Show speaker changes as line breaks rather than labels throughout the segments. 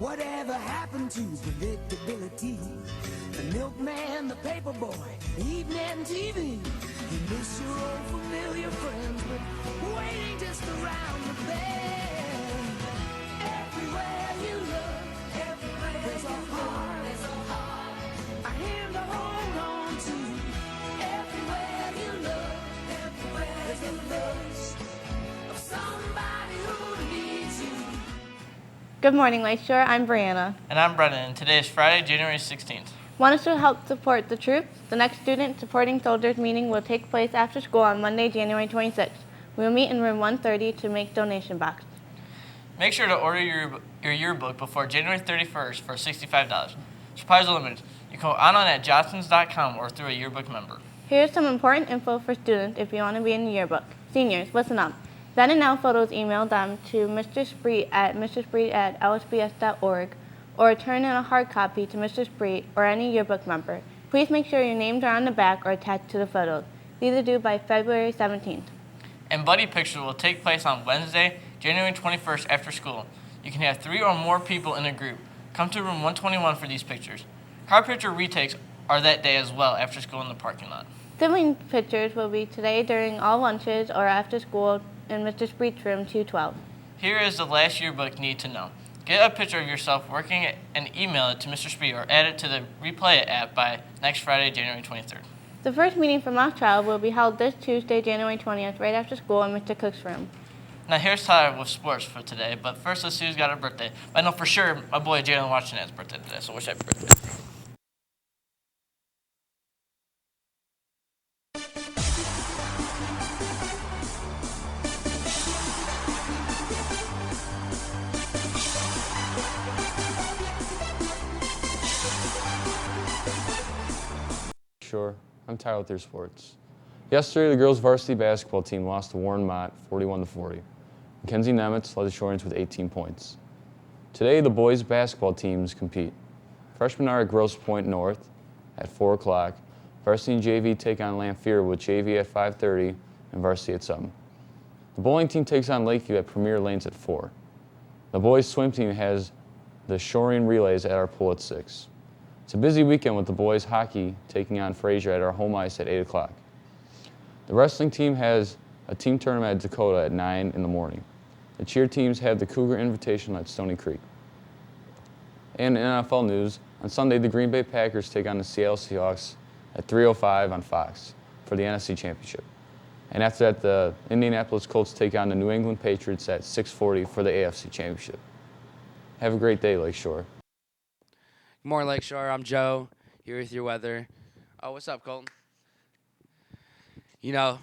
Whatever happened to predictability? The milkman, the paper boy, evening TV. You miss your old familiar friends, but waiting just around the bend. Everywhere you look, there's a heart, a hand to hold on to. Everywhere you look, there's a list of somebody who needs you.
Good morning, Lakeshore. I'm Brianna.
And I'm Brennan, and today is Friday, January 16th.
Want us to help support the troops? The next Student Supporting Soldiers meeting will take place after school on Monday, January 26th. We will meet in room 130 to make donation boxes.
Make sure to order your yearbook before January 31st for $65. Supplies are limited. You can go online at johnsons.com or through a yearbook member.
Here's some important info for students if you want to be in the yearbook. Seniors, listen up. Then and now photos, email them to Mr. Spreet at lsbs.org or return in a hard copy to Mr. Spreet or any yearbook member. Please make sure your names are on the back or attached to the photos. These are due by February 17th.
And buddy pictures will take place on Wednesday, January 21st after school. You can have 3 or more people in a group. Come to room 121 for these pictures. Car picture retakes are that day as well after school in the parking lot.
Sibling pictures will be today during all lunches or after school in Mr. Spreet's room 212.
Here is the last yearbook need to know. Get a picture of yourself working and email it to Mr. Spreet or add it to the Replay It app by next Friday, January 23rd.
The first meeting for mock trial will be held this Tuesday, January 20th, right after school in Mr. Cook's room.
Now here's Tyler with sports for today, but first let's see who's got a birthday. I know for sure my boy Jalen Washington has a birthday today, so wish happy birthday.
Sure, I'm Tyler with your sports. Yesterday, the girls' varsity basketball team lost to Warren Mott 41-40. Mackenzie Nemitz led the Shorians with 18 points. Today, the boys' basketball teams compete. Freshmen are at Grosse Pointe North at 4 o'clock. Varsity and JV take on Lamphere with JV at 5:30 and varsity at 7. The bowling team takes on Lakeview at Premier Lanes at 4. The boys' swim team has the Shorian relays at our pool at 6. It's a busy weekend with the boys' hockey taking on Fraser at our home ice at 8 o'clock. The wrestling team has a team tournament at Dakota at 9 in the morning. The cheer teams have the Cougar Invitational at Stony Creek. And in NFL news, on Sunday, the Green Bay Packers take on the Seattle Seahawks at 3:05 on Fox for the NFC Championship. And after that, the Indianapolis Colts take on the New England Patriots at 6:40 for the AFC Championship. Have a great day, Lakeshore.
Good morning, Lakeshore. I'm Joe, here with your weather. Oh, what's up, Colton? You know,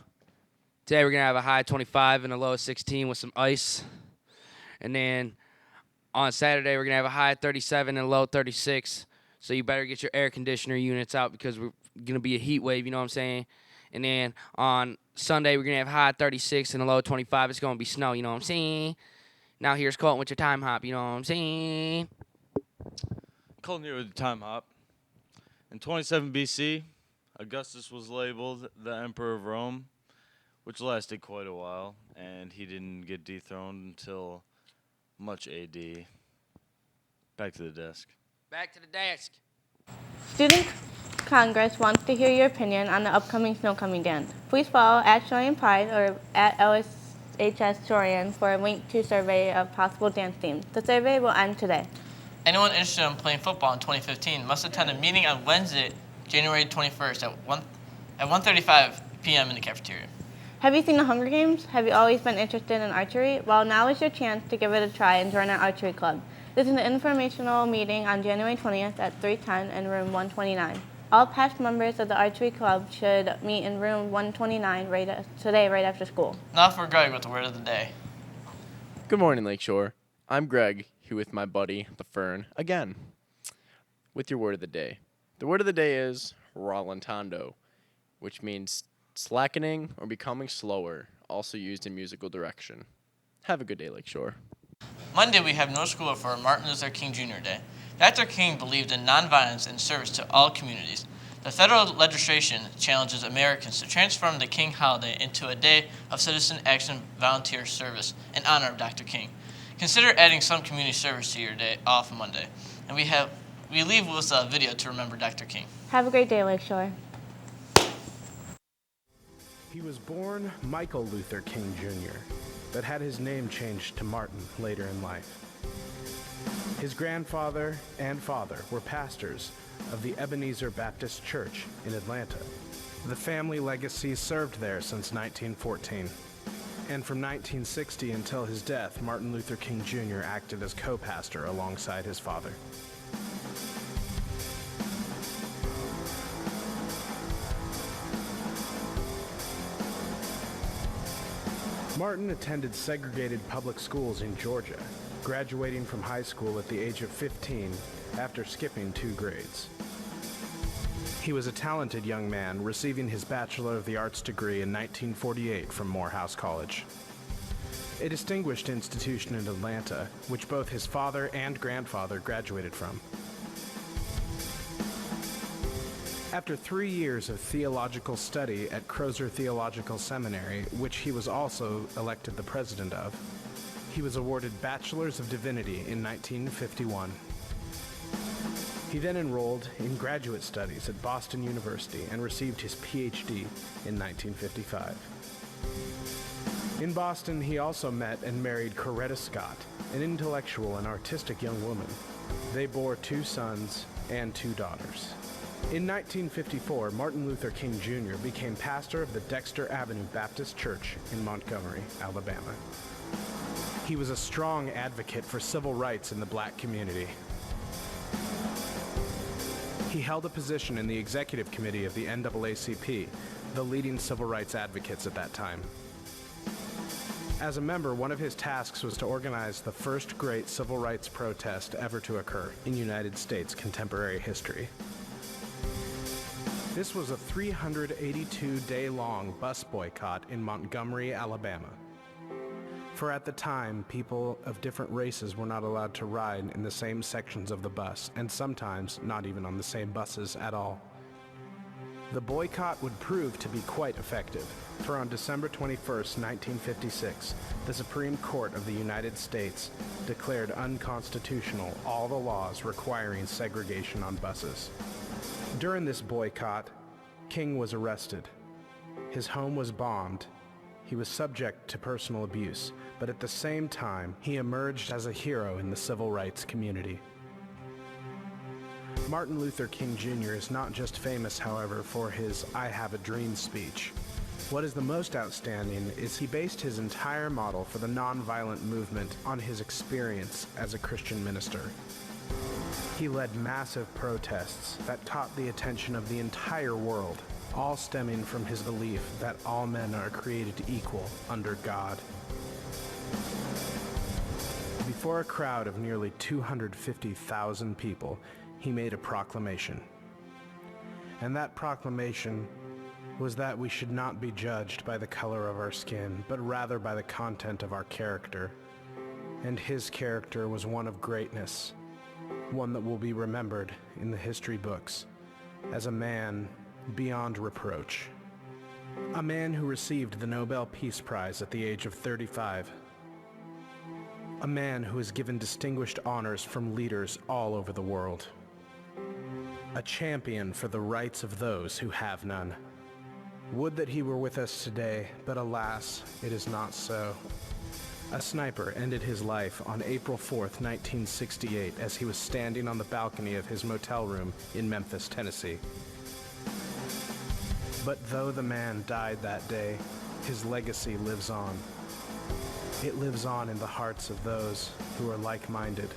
today we're going to have a high 25 and a low 16 with some ice. And then on Saturday, we're going to have a high 37 and a low 36. So you better get your air conditioner units out because we're going to be a heat wave, you know what I'm saying? And then on Sunday, we're going to have high 36 and a low 25. It's going to be snow, you know what I'm saying? Now here's Colton with your time hop, you know what I'm saying?
Colton here with the time hop. In 27 BC, Augustus was labeled the Emperor of Rome, which lasted quite a while, and he didn't get dethroned until much AD. Back to the desk.
Back to the desk.
Student Congress wants to hear your opinion on the upcoming snowcoming dance. Please follow at Shorian Pride or at LSHS Shorian for a link to survey of possible dance themes. The survey will end today.
Anyone interested in playing football in 2015 must attend a meeting on Wednesday, January 21st at 1:35 p.m. in the cafeteria.
Have you seen the Hunger Games? Have you always been interested in archery? Well, now is your chance to give it a try and join our archery club. This is an informational meeting on January 20th at 3:10 in room 129. All past members of the archery club should meet in room 129 today right after school.
Now for Greg with the word of the day.
Good morning, Lakeshore. I'm Greg, here with my buddy, the Fern, again, with your word of the day. The word of the day is rallentando, which means slackening or becoming slower, also used in musical direction. Have a good day, Lakeshore.
Monday, we have no school for Martin Luther King Jr. Day. Dr. King believed in nonviolence and service to all communities. The federal legislation challenges Americans to transform the King holiday into a day of citizen action volunteer service in honor of Dr. King. Consider adding some community service to your day off Monday. And we leave with a video to remember Dr. King.
Have a great day, Lakeshore.
He was born Michael Luther King Jr., but had his name changed to Martin later in life. His grandfather and father were pastors of the Ebenezer Baptist Church in Atlanta. The family legacy served there since 1914. And from 1960 until his death, Martin Luther King Jr. acted as co-pastor alongside his father. Martin attended segregated public schools in Georgia, graduating from high school at the age of 15 after skipping 2 grades. He was a talented young man, receiving his Bachelor of the Arts degree in 1948 from Morehouse College, a distinguished institution in Atlanta, which both his father and grandfather graduated from. After 3 years of theological study at Crozer Theological Seminary, which he was also elected the president of, he was awarded Bachelors of Divinity in 1951. He then enrolled in graduate studies at Boston University and received his PhD in 1955. In Boston, he also met and married Coretta Scott, an intellectual and artistic young woman. They bore 2 sons and 2 daughters. In 1954, Martin Luther King Jr. became pastor of the Dexter Avenue Baptist Church in Montgomery, Alabama. He was a strong advocate for civil rights in the black community. He held a position in the executive committee of the NAACP, the leading civil rights advocates at that time. As a member, one of his tasks was to organize the first great civil rights protest ever to occur in United States contemporary history. This was a 382-day-long bus boycott in Montgomery, Alabama. For at the time, people of different races were not allowed to ride in the same sections of the bus, and sometimes not even on the same buses at all. The boycott would prove to be quite effective, for on December 21st, 1956, the Supreme Court of the United States declared unconstitutional all the laws requiring segregation on buses. During this boycott, King was arrested. His home was bombed. He was subject to personal abuse, but at the same time, he emerged as a hero in the civil rights community. Martin Luther King Jr. is not just famous, however, for his "I Have a Dream" speech. What is the most outstanding is he based his entire model for the nonviolent movement on his experience as a Christian minister. He led massive protests that caught the attention of the entire world, all stemming from his belief that all men are created equal under God. Before a crowd of nearly 250,000 people, he made a proclamation. And that proclamation was that we should not be judged by the color of our skin, but rather by the content of our character. And his character was one of greatness, one that will be remembered in the history books as a man beyond reproach. A man who received the Nobel Peace Prize at the age of 35. A man who is given distinguished honors from leaders all over the world. A champion for the rights of those who have none. Would that he were with us today, but alas, it is not so. A sniper ended his life on April 4th, 1968, as he was standing on the balcony of his motel room in Memphis, Tennessee. But though the man died that day, his legacy lives on. It lives on in the hearts of those who are like-minded